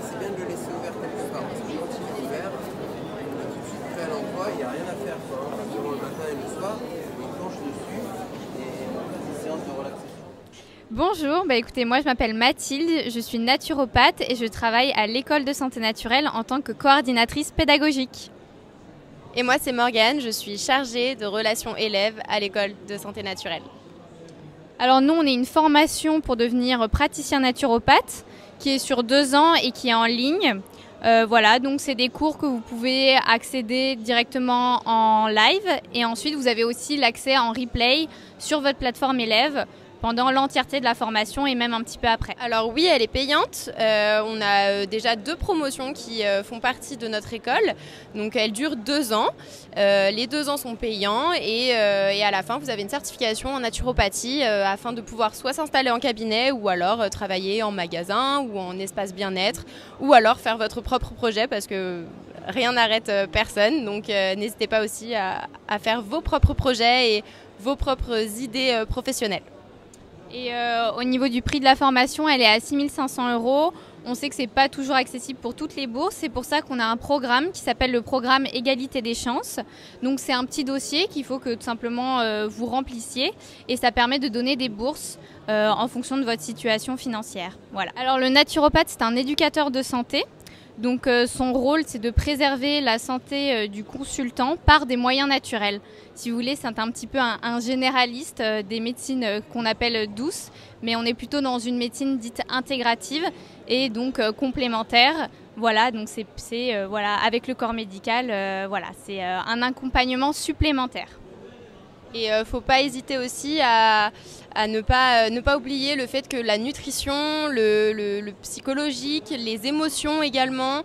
C'est bien de le laisser ouvert quelque part, parce que quand il est ouvert, on a tout de suite prêt à l'emploi, il n'y a rien à faire, quoi. Durant le matin et le soir, on planche dessus et on fait des séances de relaxation. Bonjour, écoutez, moi je m'appelle Mathilde, je suis naturopathe et je travaille à l'école de santé naturelle en tant que coordinatrice pédagogique. Et moi c'est Morgane, je suis chargée de relations élèves à l'école de santé naturelle. Alors nous on est une formation pour devenir praticien naturopathe qui est sur 2 ans et qui est en ligne. Voilà, donc c'est des cours que vous pouvez accéder directement en live et ensuite vous avez aussi l'accès en replay sur votre plateforme élève pendant l'entièreté de la formation et même un petit peu après. Alors oui, elle est payante. On a déjà 2 promotions qui font partie de notre école. Donc elle dure 2 ans. Les 2 ans sont payants et à la fin, vous avez une certification en naturopathie afin de pouvoir soit s'installer en cabinet ou alors travailler en magasin ou en espace bien-être ou alors faire votre propre projet parce que rien n'arrête personne. Donc n'hésitez pas aussi à faire vos propres projets et vos propres idées professionnelles. Et au niveau du prix de la formation, elle est à 6 500 €. On sait que ce n'est pas toujours accessible pour toutes les bourses. C'est pour ça qu'on a un programme qui s'appelle le programme Égalité des chances. Donc c'est un petit dossier qu'il faut que tout simplement vous remplissiez. Et ça permet de donner des bourses en fonction de votre situation financière. Voilà. Alors le naturopathe, c'est un éducateur de santé. Donc son rôle, c'est de préserver la santé du consultant par des moyens naturels. Si vous voulez, c'est un petit peu un généraliste des médecines qu'on appelle douces, mais on est plutôt dans une médecine dite intégrative et donc complémentaire. Voilà, donc c'est voilà, avec le corps médical, voilà, c'est un accompagnement supplémentaire. Et il ne faut pas hésiter aussi à ne pas oublier le fait que la nutrition, le psychologique, les émotions également,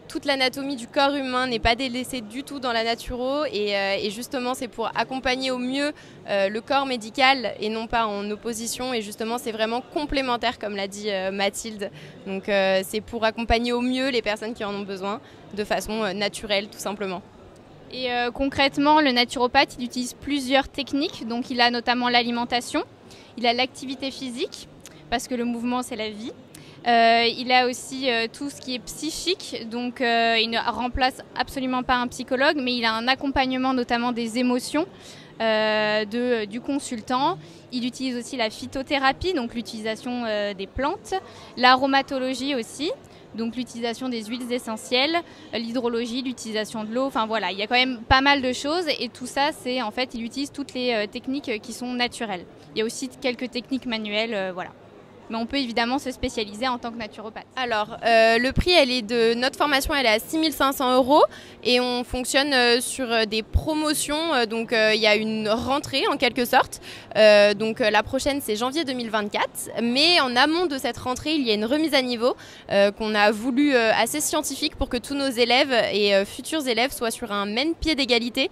toute l'anatomie du corps humain n'est pas délaissée du tout dans la naturo et justement c'est pour accompagner au mieux le corps médical et non pas en opposition et justement c'est vraiment complémentaire comme l'a dit Mathilde. Donc c'est pour accompagner au mieux les personnes qui en ont besoin de façon naturelle tout simplement. Et concrètement, le naturopathe, il utilise plusieurs techniques. Donc, il a notamment l'alimentation, il a l'activité physique, parce que le mouvement, c'est la vie. Il a aussi tout ce qui est psychique, donc il ne remplace absolument pas un psychologue, mais il a un accompagnement notamment des émotions du consultant. Il utilise aussi la phytothérapie, donc l'utilisation des plantes, l'aromatologie aussi. Donc l'utilisation des huiles essentielles, l'hydrologie, l'utilisation de l'eau, enfin voilà, il y a quand même pas mal de choses et tout ça, c'est en fait, il utilise toutes les techniques qui sont naturelles. Il y a aussi quelques techniques manuelles, voilà. Mais on peut évidemment se spécialiser en tant que naturopathe. Alors, le prix, notre formation, elle est à 6 500 € et on fonctionne sur des promotions. Donc, il y a une rentrée en quelque sorte. Donc, la prochaine, c'est janvier 2024. Mais en amont de cette rentrée, il y a une remise à niveau qu'on a voulu assez scientifique pour que tous nos élèves et futurs élèves soient sur un même pied d'égalité.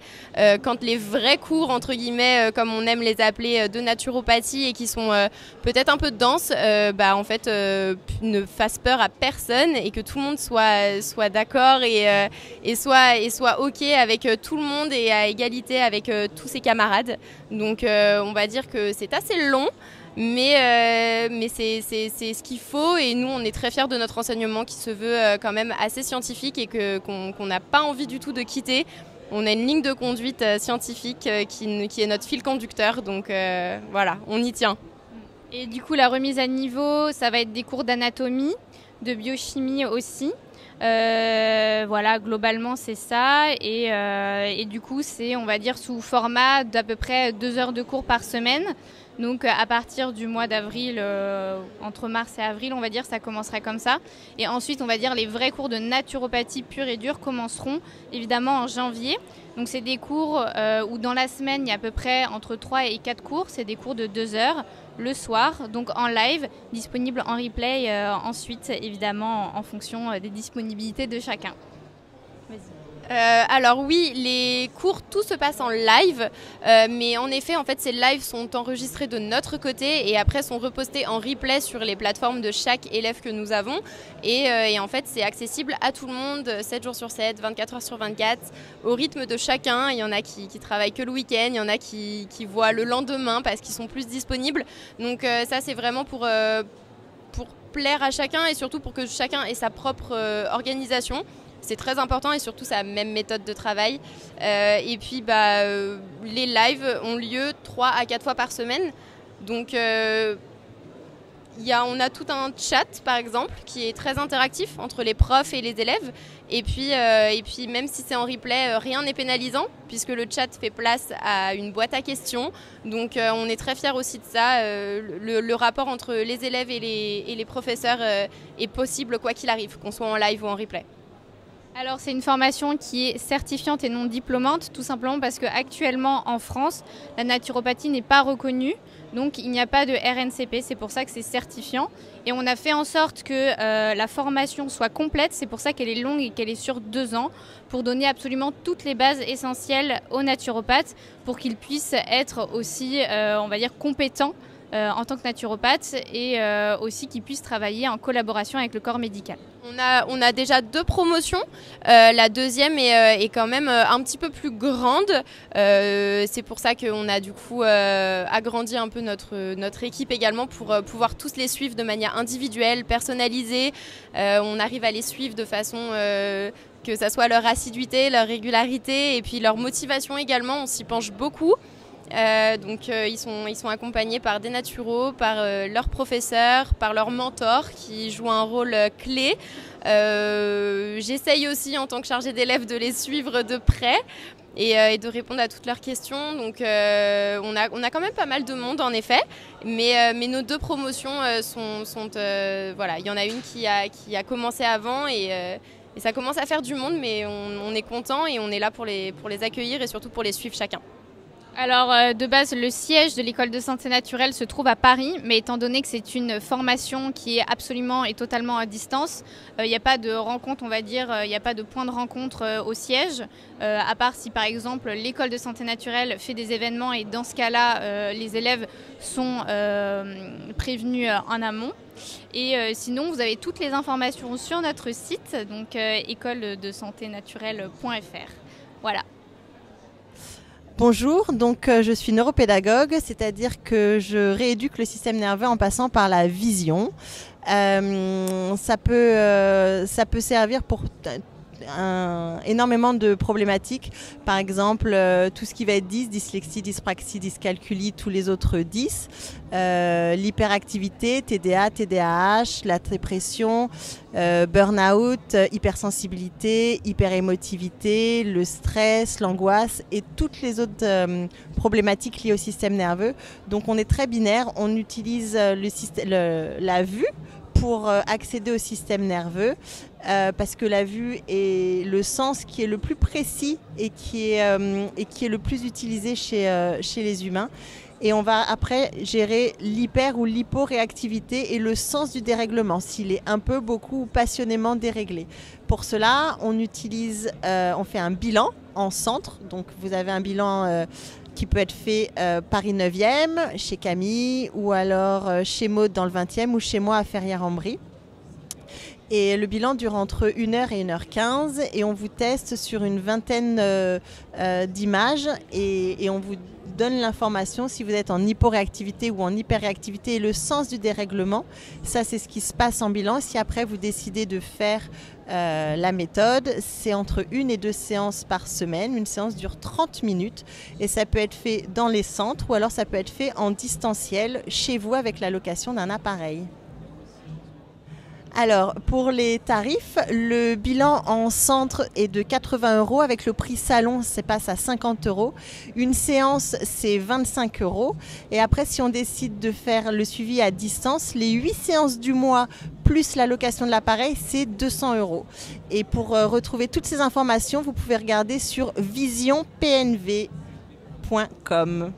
Quand les vrais cours, entre guillemets, comme on aime les appeler, de naturopathie et qui sont peut-être un peu denses, en fait, ne fasse peur à personne et que tout le monde soit d'accord et soit OK avec tout le monde et à égalité avec tous ses camarades. Donc on va dire que c'est assez long, mais c'est ce qu'il faut et nous on est très fiers de notre enseignement qui se veut quand même assez scientifique et qu'on n'a pas envie du tout de quitter. On a une ligne de conduite scientifique qui est notre fil conducteur, donc voilà, on y tient. Et du coup, la remise à niveau, ça va être des cours d'anatomie, de biochimie aussi. Voilà, globalement, c'est ça. Et du coup, c'est, on va dire, sous format d'à peu près 2 heures de cours par semaine. Donc à partir du mois d'avril, entre mars et avril, on va dire, ça commencera comme ça. Et ensuite, on va dire, les vrais cours de naturopathie pure et dure commenceront évidemment en janvier. Donc c'est des cours où dans la semaine, il y a à peu près entre 3 et 4 cours. C'est des cours de 2 heures le soir, donc en live, disponible en replay ensuite, évidemment, en fonction des disponibilités de chacun. Vas-y. Alors oui, les cours, tout se passe en live, mais en effet, en fait, ces lives sont enregistrés de notre côté et après sont repostés en replay sur les plateformes de chaque élève que nous avons. Et en fait, c'est accessible à tout le monde, 7 jours sur 7, 24 heures sur 24, au rythme de chacun. Il y en a qui travaillent que le week-end, il y en a qui voient le lendemain parce qu'ils sont plus disponibles. Donc ça, c'est vraiment pour plaire à chacun et surtout pour que chacun ait sa propre organisation. C'est très important et surtout sa même méthode de travail. Et puis les lives ont lieu 3 à 4 fois par semaine. Donc on a tout un chat par exemple qui est très interactif entre les profs et les élèves. Et puis même si c'est en replay, rien n'est pénalisant puisque le chat fait place à une boîte à questions. Donc on est très fiers aussi de ça. Le rapport entre les élèves et les professeurs est possible quoi qu'il arrive, qu'on soit en live ou en replay. Alors c'est une formation qui est certifiante et non diplômante, tout simplement parce qu'actuellement en France, la naturopathie n'est pas reconnue, donc il n'y a pas de RNCP, c'est pour ça que c'est certifiant. Et on a fait en sorte que la formation soit complète, c'est pour ça qu'elle est longue et qu'elle est sur 2 ans, pour donner absolument toutes les bases essentielles aux naturopathes, pour qu'ils puissent être aussi, on va dire, compétents en tant que naturopathe et aussi qu'ils puissent travailler en collaboration avec le corps médical. On a déjà 2 promotions. La deuxième est quand même un petit peu plus grande. C'est pour ça qu'on a du coup agrandi un peu notre équipe également pour pouvoir tous les suivre de manière individuelle, personnalisée. On arrive à les suivre de façon que ça soit leur assiduité, leur régularité et puis leur motivation également. On s'y penche beaucoup. Donc ils sont accompagnés par des naturaux, par leurs professeurs, par leurs mentors qui jouent un rôle clé. J'essaye aussi en tant que chargée d'élèves de les suivre de près et de répondre à toutes leurs questions. Donc on a quand même pas mal de monde en effet, mais nos 2 promotions sont voilà, il y en a une qui a commencé avant et ça commence à faire du monde, mais on est content et on est là pour les accueillir et surtout pour les suivre chacun. Alors de base, le siège de l'école de santé naturelle se trouve à Paris, mais étant donné que c'est une formation qui est absolument et totalement à distance, il n'y a pas de rencontre, on va dire, il n'y a pas de point de rencontre au siège, à part si par exemple l'école de santé naturelle fait des événements et dans ce cas-là, les élèves sont prévenus en amont. Et sinon, vous avez toutes les informations sur notre site, donc écoledesanténaturelle.fr. Voilà. Bonjour, donc je suis neuropédagogue, c'est-à-dire que je rééduque le système nerveux en passant par la vision. Ça peut servir pour énormément de problématiques, par exemple tout ce qui va être dyslexie, dyspraxie, dyscalculie, tous les autres 10, l'hyperactivité, TDA, TDAH, la dépression, burn-out, hypersensibilité, hyperémotivité, le stress, l'angoisse et toutes les autres problématiques liées au système nerveux. Donc on est très binaire, on utilise la vue pour accéder au système nerveux parce que la vue est le sens qui est le plus précis et qui est le plus utilisé chez les humains. Et on va après gérer l'hyper ou l'hyporéactivité et le sens du dérèglement, s'il est un peu, beaucoup ou passionnément déréglé. Pour cela, on fait un bilan en centre. Donc vous avez un bilan qui peut être fait Paris 9e, chez Camille, ou alors chez Maud dans le 20e, ou chez moi à Ferrières-en-Brie. Et le bilan dure entre 1h et 1h15 et on vous teste sur une vingtaine d'images et on vous donne l'information si vous êtes en hyporéactivité ou en hyperréactivité et le sens du dérèglement. Ça, c'est ce qui se passe en bilan. Si après vous décidez de faire la méthode, c'est entre 1 et 2 séances par semaine. Une séance dure 30 minutes et ça peut être fait dans les centres ou alors ça peut être fait en distanciel chez vous avec la location d'un appareil. Alors, pour les tarifs, le bilan en centre est de 80 € avec le prix salon, ça passe à 50 €. Une séance, c'est 25 €. Et après, si on décide de faire le suivi à distance, les 8 séances du mois plus la location de l'appareil, c'est 200 €. Et pour retrouver toutes ces informations, vous pouvez regarder sur visionpnv.com.